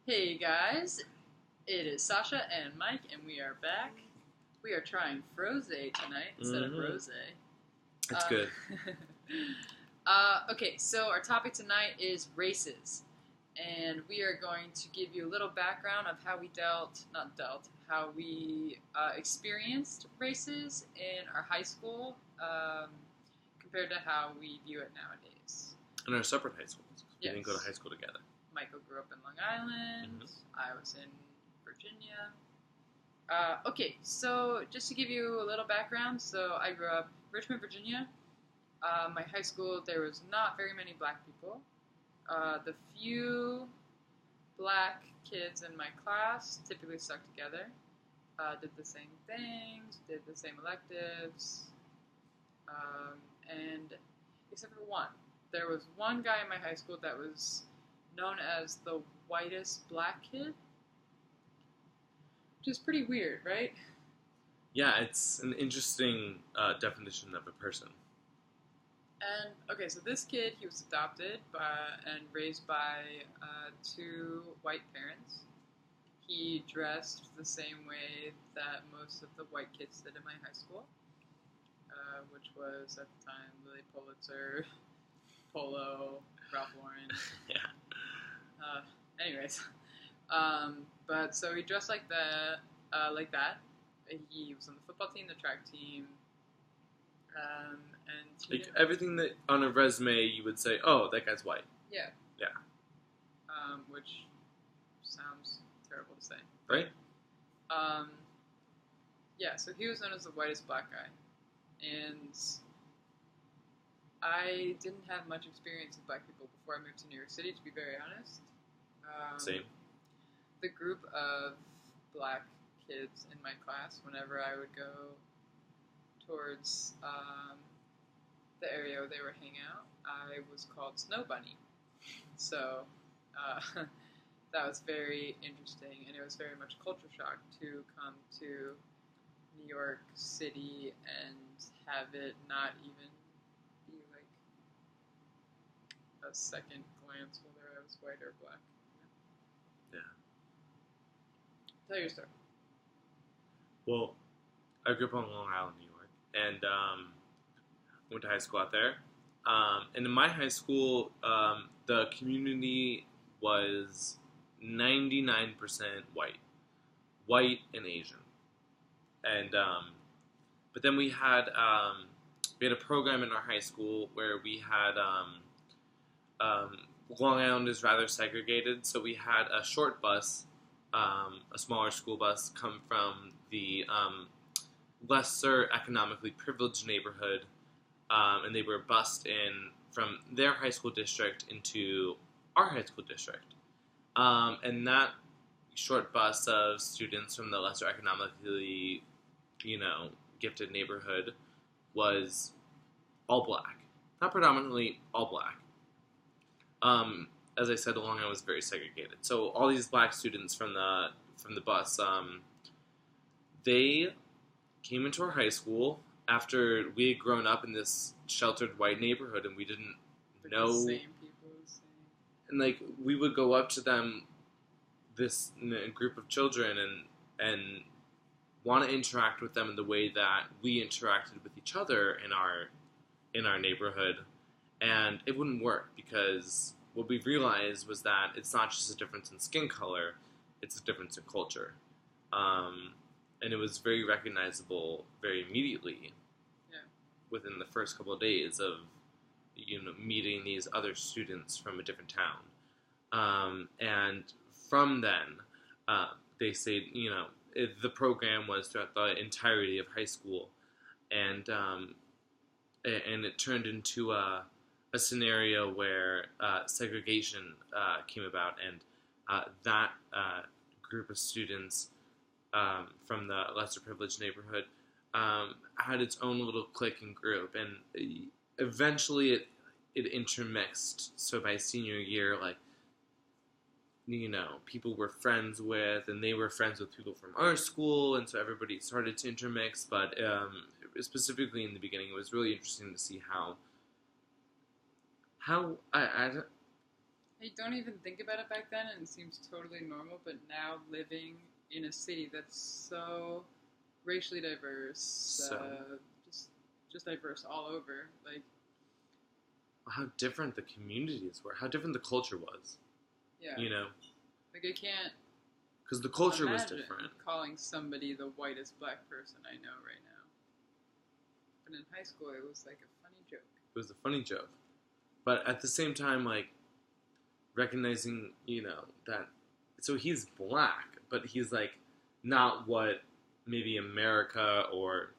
Hey guys, it is Sasha and Mike, and we are back. We are trying Frosé tonight instead of rosé. It's good. Okay, so our topic tonight is races, and we are going to give you a little background of how we how we experienced races in our high school compared to how we view it nowadays. In our separate high schools. We Yes. didn't go to high school together. Michael grew up in Long Island. I was in Virginia. Okay, so just to give you a little background, so I grew up in Richmond, Virginia. My high school, there was not very many black people. The few black kids in my class typically stuck together, did the same things, did the same electives, and except for one. There was one guy in my high school that was known as the whitest black kid, which is pretty weird, right? Yeah, it's an interesting definition of a person. And okay, so this kid, he was adopted and raised by two white parents. He dressed the same way that most of the white kids did in my high school, which was at the time Lily Pulitzer, Polo, Ralph Lauren. Yeah. Anyways, but so he dressed like that. He was on the football team, the track team, and Like everything that on a resume you would say, oh, that guy's white. Yeah. Yeah. Which sounds terrible to say. Right? Yeah, so he was known as the whitest black guy. And I didn't have much experience with black people before I moved to New York City, to be very honest. Same. The group of black kids in my class, whenever I would go towards the area where they were hanging out, I was called Snow Bunny. So that was very interesting, and it was very much culture shock to come to New York City and have it not even be like a second glance whether I was white or black. Yeah. Tell your story. Well, I grew up on Long Island, New York, and went to high school out there. And in my high school, the community was 99% white and Asian. And but then we had a program in our high school where we had Long Island is rather segregated, so we had a short bus, a smaller school bus, come from the lesser economically privileged neighborhood, and they were bused in from their high school district into our high school district. And that short bus of students from the lesser economically, gifted neighborhood was all black. Not predominantly all black. As I said, Long Island was very segregated. So all these black students from the bus, they came into our high school after we had grown up in this sheltered white neighborhood, and we didn't know. The same people, And we would go up to them, this group of children, and want to interact with them in the way that we interacted with each other in our neighborhood, and it wouldn't work because what we realized was that it's not just a difference in skin color, it's a difference in culture. And it was very recognizable very immediately. Yeah. Within the first couple of days of meeting these other students from a different town. And from then, they said, the program was throughout the entirety of high school, and it turned into a scenario where segregation came about, and that group of students from the lesser privileged neighborhood had its own little clique and group, and eventually it intermixed. So by senior year, people were friends with, and they were friends with people from our school, and so everybody started to intermix. But specifically in the beginning, it was really interesting to see how You don't even think about it back then, and it seems totally normal. But now, living in a city that's so racially diverse, So just diverse all over, like how different the communities were, how different the culture was. yeah, You know, like I can't because the culture was imagine different. calling somebody the whitest black person I know right now. But in high school, it was like a funny joke. It was a funny joke, but at the same time, like recognizing, that so he's black, but he's like not what maybe America or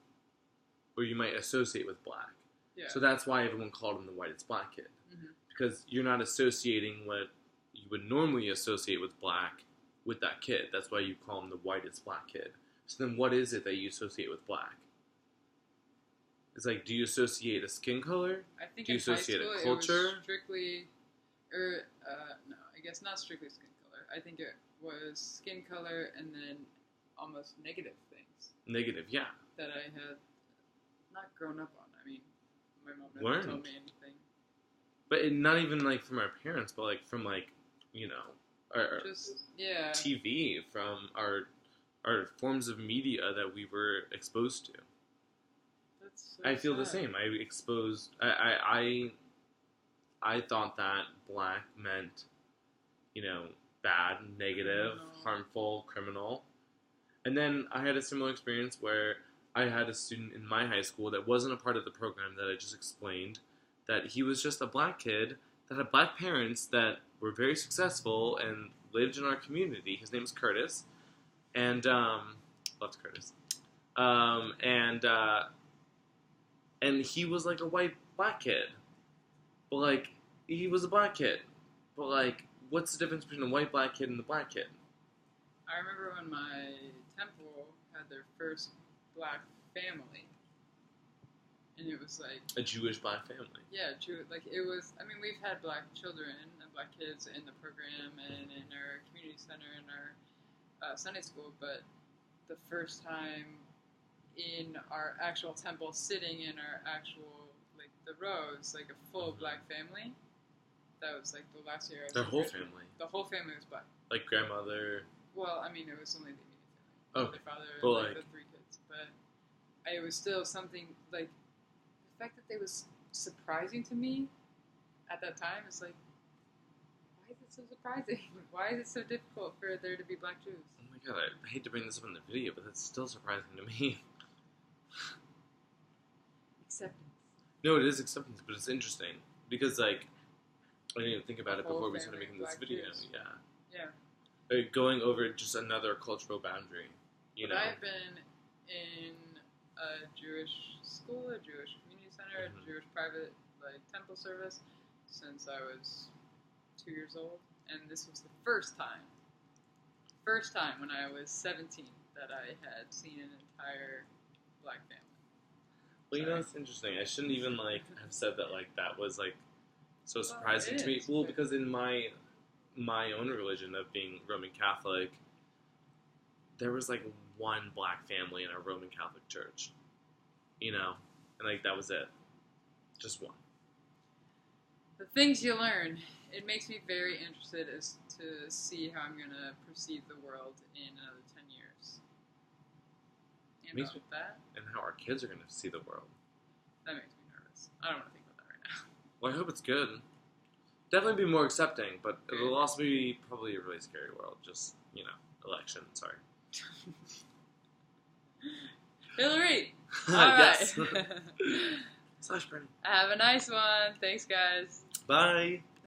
you might associate with black. Yeah. So that's why everyone called him the whitest black kid. Mm-hmm. Because you're not associating what you would normally associate with black with that kid. That's why you call him the whitest black kid. So then what is it that you associate with black? It's like, do you associate a skin color? I think Do you in high associate school a culture? it was strictly, no, I guess not strictly skin color. I think it was skin color and then almost negative things Negative, yeah. that I had not grown up on. I mean, my mom never Learned. told me anything. But not even like from our parents, but like from like, our Just yeah. TV, from our forms of media that we were exposed to. That's so I feel the sad. same. I thought that black meant, bad, negative, Criminal. harmful, criminal. And then I had a similar experience where I had a student in my high school that wasn't a part of the program that I just explained, that he was just a black kid that had black parents that were very successful and lived in our community. His name is Curtis. And, loved Curtis. And he was like a white black kid. But like, he was a black kid. But like, what's the difference between a white black kid and the black kid? I remember when my temple had their first black family, and it was like A Jewish black family. yeah, like it was. I mean, we've had black children and black kids in the program and in our community center and our Sunday school, but the first time in our actual temple, sitting in our actual like the rows, like a full Mhm. black family. That was like the last year. I was Their in whole freshman. family. The whole family was black. Like grandmother. Well, I mean, it was only the immediate family. Okay. Their father But, and like- the three kids. But it was still something, like, the fact that they was surprising to me at that time is like, why is it so surprising? Why is it so difficult for there to be black Jews? Oh my god, I hate to bring this up in the video, but that's still surprising to me. Acceptance. No, it is acceptance, but it's interesting. Because, like, I didn't even think about The it whole before we started family making of this black video. Jews. Yeah. Yeah. Going over just another cultural boundary. You But know? I've been in a Jewish school, a Jewish community center, Mhm. a Jewish private like temple service since I was 2 years old, and this was the first time when I was 17 that I had seen an entire black family. Well, Sorry. it's interesting. I shouldn't even, like, have said that, like, that was, like, so Well, surprising it to me. is, Well, but- because in my own religion of being Roman Catholic, there was, like, one black family in our Roman Catholic church. And, like, that was it. Just one. The things you learn, it makes me very interested as to see how I'm going to perceive the world in another 10 years. And Makes with that, And how our kids are going to see the world. that makes me nervous. I don't want to think about that right now. Well, I hope it's good. Definitely be more accepting, but Good. it'll also be probably a really scary world. Just, election, sorry. Hillary! Alright. Yes. Slash Bernie. Have a nice one. Thanks, guys. Bye.